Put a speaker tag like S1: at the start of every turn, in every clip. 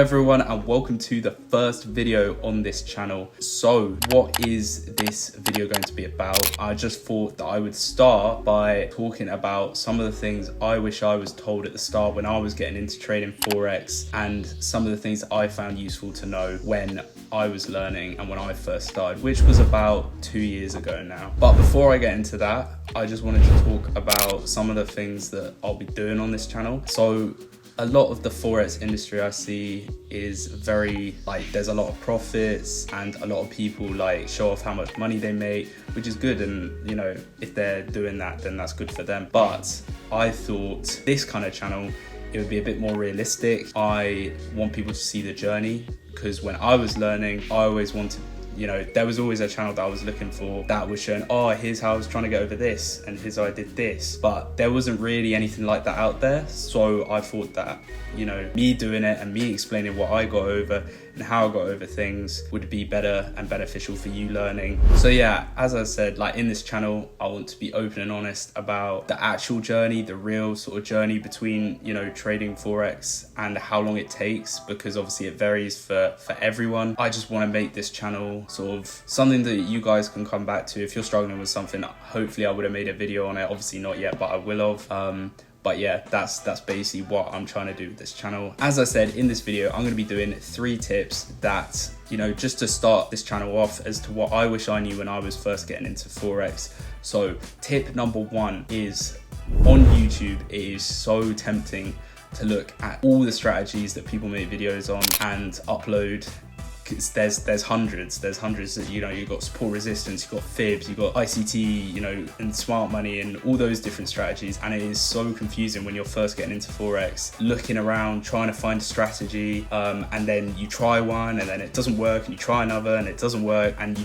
S1: everyone, and welcome to the first video on this channel. So what is this video going to be about? I just thought that I would start by talking about some of the things I wish I was told at the start when I was getting into trading Forex, and some of the things I found useful to know when I was learning and when I first started, which was about 2 years ago now. But before I get into that, I just wanted to talk about some of the things that I'll be doing on this channel. So a lot of the Forex industry I see is very there's a lot of profits and a lot of people show off how much money they make, which is good, and if they're doing that, then that's good for them. But I thought this kind of channel, it would be a bit more realistic. I want people to see the journey, because when I was learning, I always wanted, there was always a channel that I was looking for that was showing, oh, here's how I was trying to get over this, and here's how I did this. But there wasn't really anything like that out there. So I thought that, me doing it and me explaining what I got over and how I got over things would be better and beneficial for you learning. So yeah, as I said, in this channel, I want to be open and honest about the actual journey, the real sort of journey between, trading Forex and how long it takes, because obviously it varies for everyone. I just want to make this channel sort of something that you guys can come back to. If you're struggling with something, hopefully I would have made a video on it. Obviously not yet, but I will have. But yeah, that's basically what I'm trying to do with this channel. As I said, in this video, I'm going to be doing 3 tips that, just to start this channel off as to what I wish I knew when I was first getting into Forex. So tip number 1 is, on YouTube, it is so tempting to look at all the strategies that people make videos on and upload. There's hundreds that, you've got support resistance, you've got fibs, you've got ICT, and smart money and all those different strategies. And it is so confusing when you're first getting into Forex, looking around, trying to find a strategy, and then you try one and then it doesn't work, and you try another and it doesn't work, and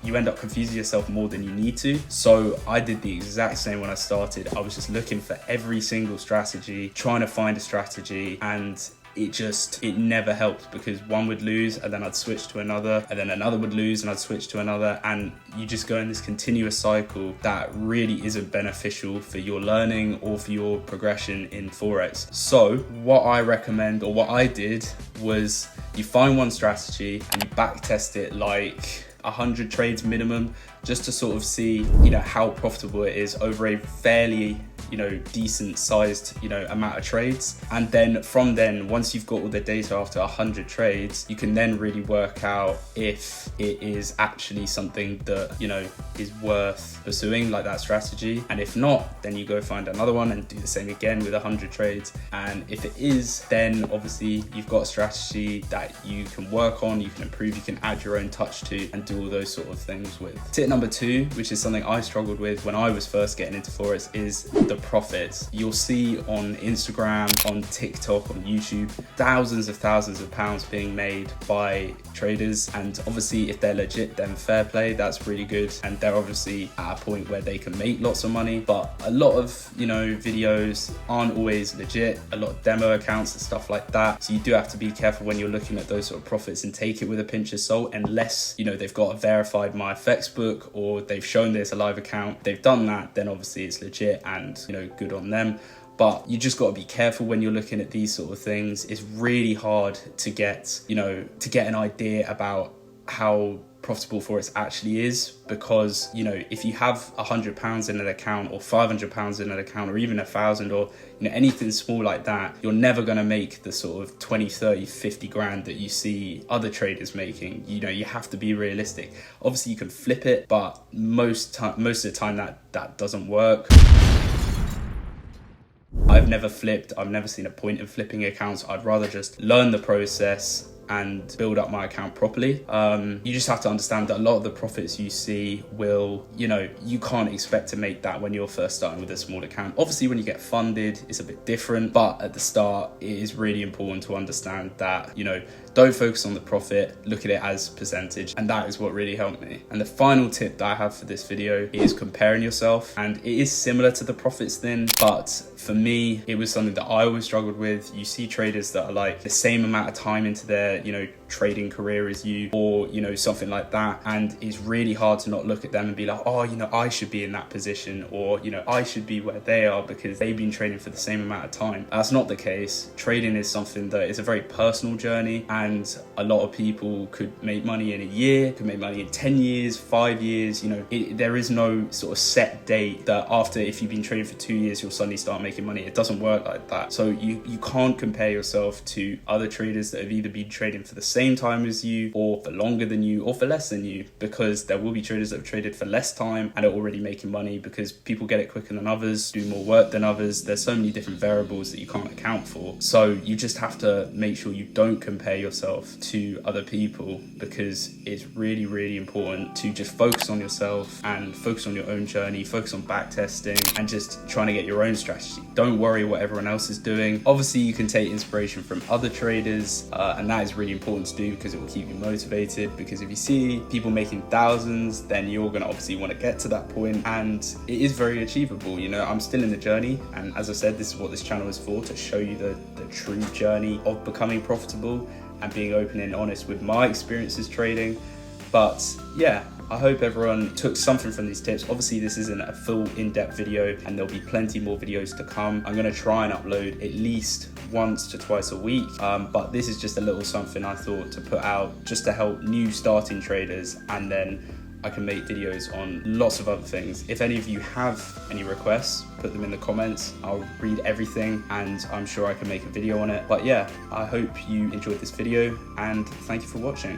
S1: you end up confusing yourself more than you need to. So I did the exact same when I started. I was just looking for every single strategy, trying to find a strategy, and it never helped, because one would lose and then I'd switch to another, and then another would lose and I'd switch to another, and you just go in this continuous cycle that really isn't beneficial for your learning or for your progression in Forex. So what I recommend, or what I did, was you find one strategy and you back test it 100 trades minimum, just to sort of see how profitable it is over a fairly decent sized amount of trades. And then from then, once you've got all the data after 100 trades, you can then really work out if it is actually something that is worth pursuing, like that strategy. And if not, then you go find another one and do the same again with 100 trades. And if it is, then obviously you've got a strategy that you can work on, you can improve, you can add your own touch to, and do all those sort of things with. Tip number 2, which is something I struggled with when I was first getting into Forex, is the profits. You'll see on Instagram, on TikTok, on YouTube, thousands of pounds being made by traders. And obviously if they're legit, then fair play, that's really good, and they're obviously at a point where they can make lots of money. But a lot of videos aren't always legit, a lot of demo accounts and stuff like that. So you do have to be careful when you're looking at those sort of profits, and take it with a pinch of salt, unless they've got a verified MyFX book, or they've shown there's a live account. They've done that, then obviously it's legit, and good on them. But you just got to be careful when you're looking at these sort of things. It's really hard to get an idea about how profitable Forex actually is, because if you have £100 in an account, or £500 in an account, or even 1,000, or anything small like that, you're never going to make the sort of 20, 30, 50 grand that you see other traders making. You have to be realistic. Obviously you can flip it, but most of the time that doesn't work. I've never flipped. I've never seen a point in flipping accounts. I'd rather just learn the process and build up my account properly. You just have to understand that a lot of the profits you see will, you can't expect to make that when you're first starting with a small account. Obviously when you get funded, it's a bit different, but at the start, it is really important to understand that, don't focus on the profit, look at it as percentage, and that is what really helped me. And the final tip that I have for this video is comparing yourself, and it is similar to the profits thing, but for me, it was something that I always struggled with. You see traders that are the same amount of time into their trading career as you, or you know, something like that, and it's really hard to not look at them and be like, oh, you know, I should be in that position, or you know, I should be where they are because they've been trading for the same amount of time. That's not the case. Trading is something that is a very personal journey, and a lot of people could make money in a year, could make money in 10 years, 5 years. You know, there is no sort of set date that after, if you've been trading for 2 years, you'll suddenly start making money. It doesn't work like that. So you can't compare yourself to other traders that have either been trading for the same time as you, or for longer than you, or for less than you, because there will be traders that have traded for less time and are already making money because people get it quicker than others, do more work than others. There's so many different variables that you can't account for. So you just have to make sure you don't compare yourself to other people, because it's really, really important to just focus on yourself and focus on your own journey, focus on back testing and just trying to get your own strategy. Don't worry what everyone else is doing. Obviously, you can take inspiration from other traders, and that is really important to do because it will keep you motivated. Because if you see people making thousands, then you're going to obviously want to get to that point, and it is very achievable. You know, I'm still in the journey, and as I said, this is what this channel is for, to show you the true journey of becoming profitable and being open and honest with my experiences trading. But yeah, I hope everyone took something from these tips. Obviously, this isn't a full in-depth video, and there'll be plenty more videos to come. I'm going to try and upload at least once to twice a week, but this is just a little something I thought to put out just to help new starting traders, and then I can make videos on lots of other things. If any of you have any requests, put them in the comments. I'll read everything, and I'm sure I can make a video on it. But yeah, I hope you enjoyed this video, and thank you for watching.